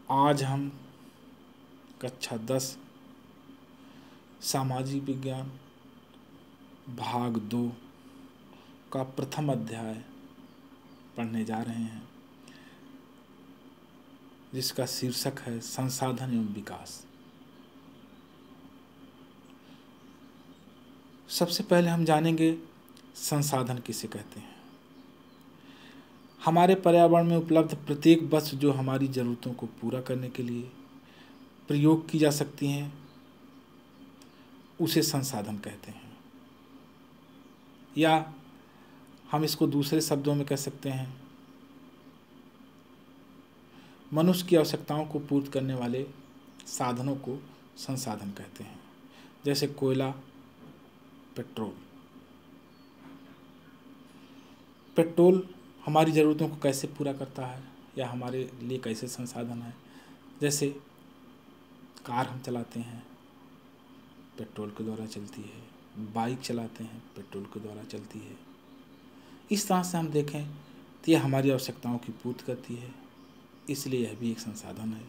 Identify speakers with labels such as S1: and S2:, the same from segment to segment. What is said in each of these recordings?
S1: आज हम कक्षा 10 सामाजिक विज्ञान भाग 2 का प्रथम अध्याय पढ़ने जा रहे हैं, जिसका शीर्षक है संसाधन एवं विकास। सबसे पहले हम जानेंगे संसाधन किसे कहते हैं। हमारे पर्यावरण में उपलब्ध प्रत्येक वस्तु जो हमारी ज़रूरतों को पूरा करने के लिए प्रयोग की जा सकती हैं, उसे संसाधन कहते हैं। या हम इसको दूसरे शब्दों में कह सकते हैं, मनुष्य की आवश्यकताओं को पूर्ति करने वाले साधनों को संसाधन कहते हैं। जैसे कोयला, पेट्रोल। पेट्रोल हमारी ज़रूरतों को कैसे पूरा करता है या हमारे लिए कैसे संसाधन है। जैसे कार हम चलाते हैं, पेट्रोल के द्वारा चलती है। बाइक चलाते हैं, पेट्रोल के द्वारा चलती है। इस तरह से हम देखें तो यह हमारी आवश्यकताओं की पूर्ति करती है, इसलिए यह भी एक संसाधन है।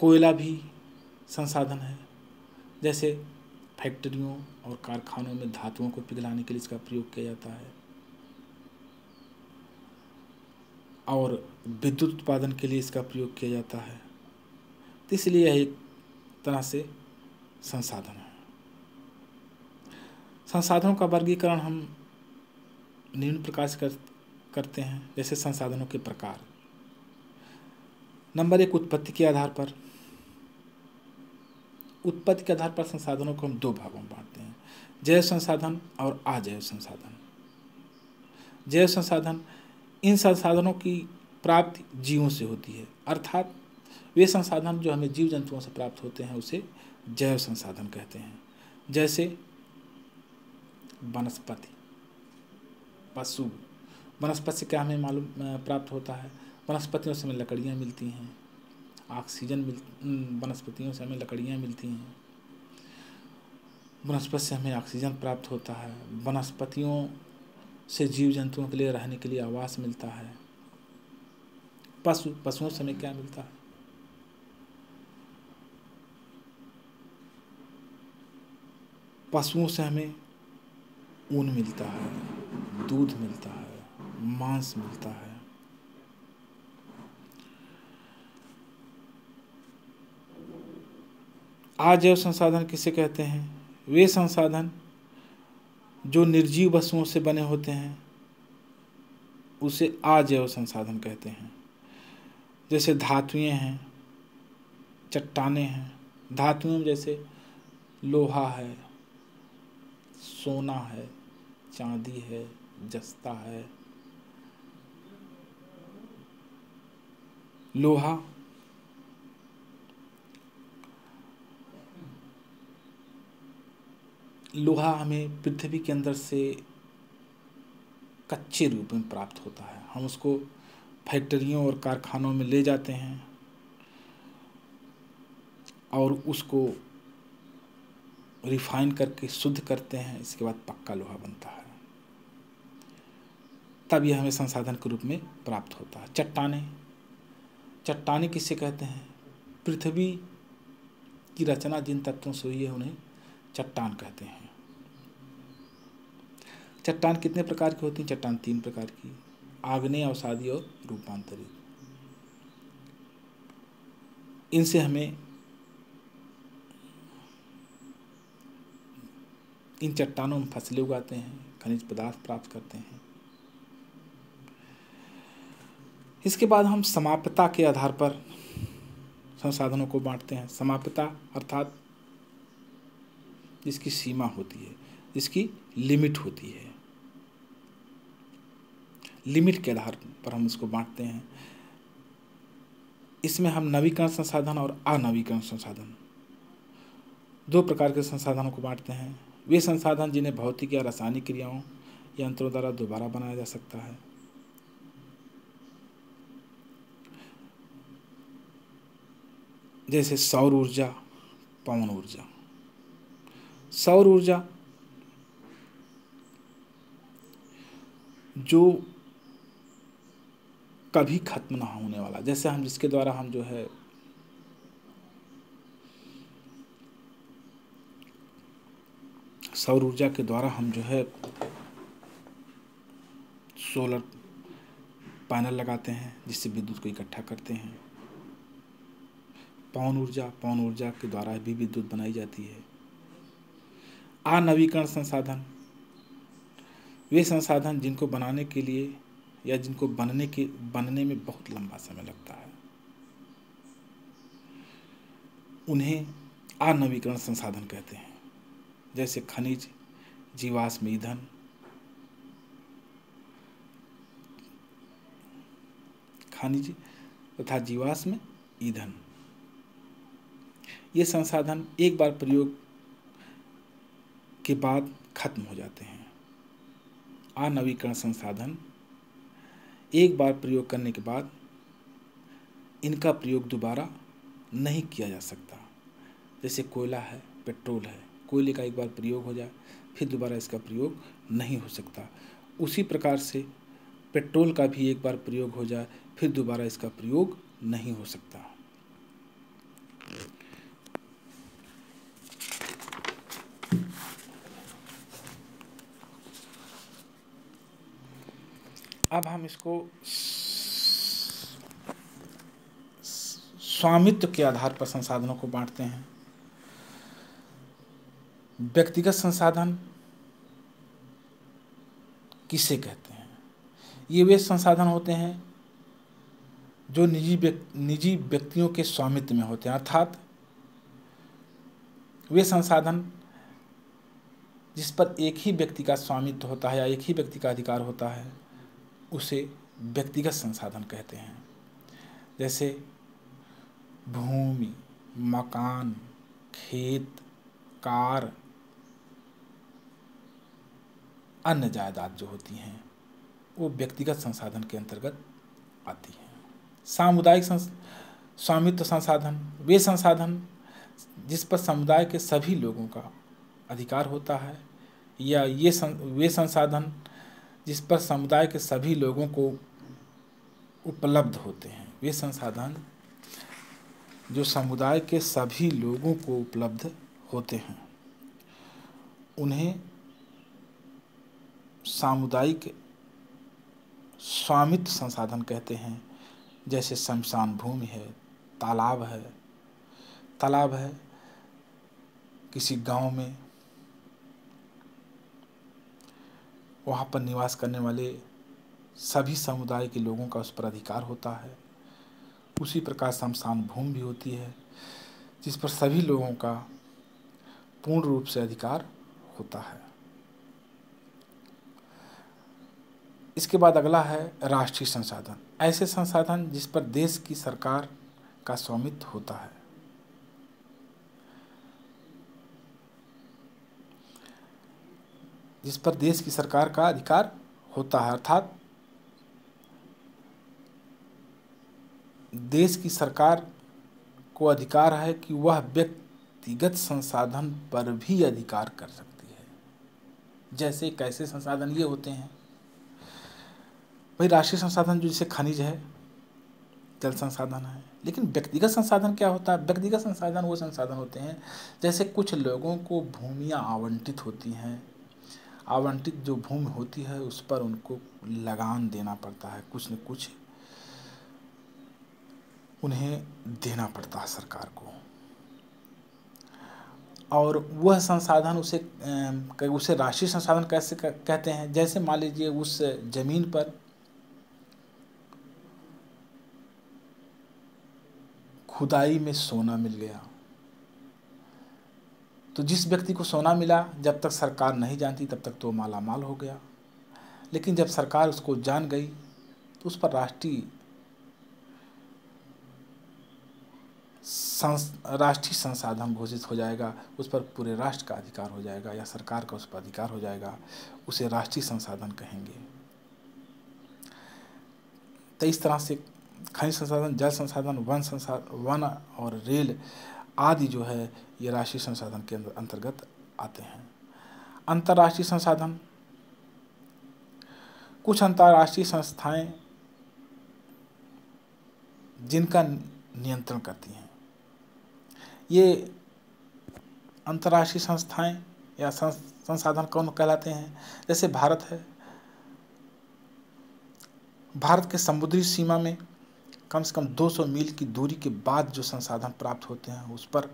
S1: कोयला भी संसाधन है। जैसे फैक्ट्रियों और कारखानों में धातुओं को पिघलाने के लिए इसका प्रयोग किया जाता है और विद्युत उत्पादन के लिए इसका प्रयोग किया जाता है। तो इसलिए यह एक तरह से संसाधन है। संसाधनों का वर्गीकरण हम निम्न प्रकार से करते हैं। जैसे संसाधनों के प्रकार। नंबर 1, उत्पत्ति के आधार पर। उत्पत्ति के आधार पर संसाधनों को हम 2 भागों में बांटते हैं, जैव संसाधन और अजैव संसाधन। जैव संसाधन, इन संसाधनों की प्राप्ति जीवों से होती है, अर्थात वे संसाधन जो हमें जीव जंतुओं से प्राप्त होते हैं उसे जैव संसाधन कहते हैं। जैसे वनस्पति, पशु। वनस्पति से क्या हमें मालूम प्राप्त होता है? वनस्पतियों से हमें लकड़ियाँ मिलती हैं, वनस्पतियों से हमें लकड़ियाँ मिलती हैं, वनस्पति से हमें ऑक्सीजन प्राप्त होता है, वनस्पतियों से जीव जंतुओं के लिए रहने के लिए आवास मिलता है। पशुओं से हमें क्या मिलता है? पशुओं से हमें ऊन मिलता है, दूध मिलता है, मांस मिलता है। अजैव संसाधन किसे कहते हैं? वे संसाधन जो निर्जीव वस्तुओं से बने होते हैं उसे अजैव संसाधन कहते हैं। जैसे धातुएं हैं, चट्टानें हैं। धातुओं में जैसे लोहा है, सोना है, चांदी है, जस्ता है। लोहा हमें पृथ्वी के अंदर से कच्चे रूप में प्राप्त होता है। हम उसको फैक्ट्रियों और कारखानों में ले जाते हैं और उसको रिफाइन करके शुद्ध करते हैं। इसके बाद पक्का लोहा बनता है, तब यह हमें संसाधन के रूप में प्राप्त होता है। चट्टानें किससे कहते हैं? पृथ्वी की रचना जिन तत्वों से हुई है उन्हें चट्टान कहते हैं। चट्टान कितने प्रकार की होती हैं? चट्टान 3 प्रकार की: आग्नेय, अवसादी और रूपांतरित। इनसे हमें इन चट्टानों में फसलें उगाते हैं, खनिज पदार्थ प्राप्त करते हैं। इसके बाद हम समाप्यता के आधार पर संसाधनों को बांटते हैं। समाप्यता अर्थात जिसकी सीमा होती है, जिसकी लिमिट होती है। लिमिट के आधार पर हम इसको बांटते हैं। इसमें हम नवीकरण संसाधन और अनवीकरण संसाधन 2 प्रकार के संसाधनों को बांटते हैं। वे संसाधन जिन्हें भौतिक या रासायनिक क्रियाओं यंत्रों द्वारा दोबारा बनाया जा सकता है। जैसे सौर ऊर्जा, पवन ऊर्जा। सौर ऊर्जा जो कभी खत्म ना होने वाला। जैसे हम जिसके द्वारा हम जो है सौर ऊर्जा के द्वारा हम जो है सोलर पैनल लगाते हैं जिससे विद्युत को इकट्ठा करते हैं। पवन ऊर्जा के द्वारा भी विद्युत बनाई जाती है। अनवीकरण संसाधन, वे संसाधन जिनको बनाने के लिए या जिनको बनने में बहुत लंबा समय लगता है, उन्हें अनवीकरण संसाधन कहते हैं। जैसे खनिज, जीवाश्म ईंधन, खनिज तथा जीवाश्म ईंधन, ये संसाधन एक बार प्रयोग के बाद खत्म हो जाते हैं। अनवीकरण संसाधन एक बार प्रयोग करने के बाद इनका प्रयोग दोबारा नहीं किया जा सकता। जैसे कोयला है, पेट्रोल है, कोयले का एक बार प्रयोग हो जाए फिर दोबारा इसका प्रयोग नहीं हो सकता। उसी प्रकार से पेट्रोल का भी एक बार प्रयोग हो जाए फिर दोबारा इसका प्रयोग नहीं हो सकता। अब हम इसको स्वामित्व के आधार पर संसाधनों को बांटते हैं। व्यक्तिगत संसाधन किसे कहते हैं? ये वे संसाधन होते हैं जो निजी व्यक्तियों के स्वामित्व में होते हैं, अर्थात वे संसाधन जिस पर एक ही व्यक्ति का स्वामित्व होता है या एक ही व्यक्ति का अधिकार होता है, उसे व्यक्तिगत संसाधन कहते हैं। जैसे भूमि, मकान, खेत, कार, अन्य जायदाद जो होती हैं वो व्यक्तिगत संसाधन के अंतर्गत आती हैं। सामुदायिक स्वामित्व संसाधन, वे संसाधन जिस पर समुदाय के सभी लोगों का अधिकार होता है, या वे संसाधन जिस पर समुदाय के सभी लोगों को उपलब्ध होते हैं। वे संसाधन जो समुदाय के सभी लोगों को उपलब्ध होते हैं उन्हें सामुदायिक स्वामित्व संसाधन कहते हैं। जैसे शमशान भूमि है, तालाब है किसी गांव में, वहाँ पर निवास करने वाले सभी समुदाय के लोगों का उस पर अधिकार होता है। उसी प्रकार शमशान भूमि भी होती है जिस पर सभी लोगों का पूर्ण रूप से अधिकार होता है। इसके बाद अगला है राष्ट्रीय संसाधन, ऐसे संसाधन जिस पर देश की सरकार का स्वामित्व होता है। जिस पर देश की सरकार का अधिकार होता है, अर्थात देश की सरकार को अधिकार है कि वह व्यक्तिगत संसाधन पर भी अधिकार कर सकती है। जैसे कैसे संसाधन ये होते हैं भाई, राष्ट्रीय संसाधन जो जैसे खनिज है, जल संसाधन है। लेकिन व्यक्तिगत संसाधन क्या होता है? व्यक्तिगत संसाधन वो संसाधन होते हैं जैसे कुछ लोगों को भूमियाँ आवंटित होती हैं, आवंटित जो भूमि होती है उस पर उनको लगान देना पड़ता है, कुछ न कुछ उन्हें देना पड़ता है सरकार को, और वह संसाधन उसे राष्ट्रीय संसाधन कैसे कहते हैं। जैसे मान लीजिए उस जमीन पर खुदाई में सोना मिल गया, तो जिस व्यक्ति को सोना मिला जब तक सरकार नहीं जानती तब तक तो माला माल हो गया, लेकिन जब सरकार उसको जान गई तो उस पर राष्ट्रीय संसाधन घोषित हो जाएगा, उस पर पूरे राष्ट्र का अधिकार हो जाएगा या सरकार का उस पर अधिकार हो जाएगा, उसे राष्ट्रीय संसाधन कहेंगे। तो इस तरह से खनिज संसाधन, जल संसाधन, वन और रेल आदि जो है ये राष्ट्रीय संसाधन के अंतर्गत आते हैं। अंतर्राष्ट्रीय संसाधन, कुछ अंतर्राष्ट्रीय संस्थाएं जिनका नियंत्रण करती हैं। ये अंतर्राष्ट्रीय संस्थाएं या संसाधन कौन कहलाते हैं? जैसे भारत है, भारत के समुद्री सीमा में कम से कम 200 मील की दूरी के बाद जो संसाधन प्राप्त होते हैं उस पर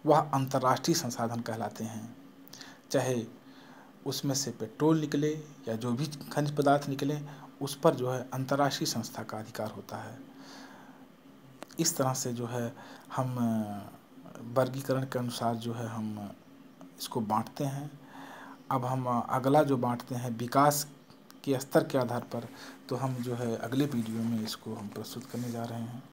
S1: वह अंतर्राष्ट्रीय संसाधन कहलाते हैं। चाहे उसमें से पेट्रोल निकले या जो भी खनिज पदार्थ निकले, उस पर जो है अंतर्राष्ट्रीय संस्था का अधिकार होता है। इस तरह से जो है हम वर्गीकरण के अनुसार जो है हम इसको बांटते हैं। अब हम अगला जो बांटते हैं विकास के स्तर के आधार पर, तो हम जो है अगले वीडियो में इसको हम प्रस्तुत करने जा रहे हैं।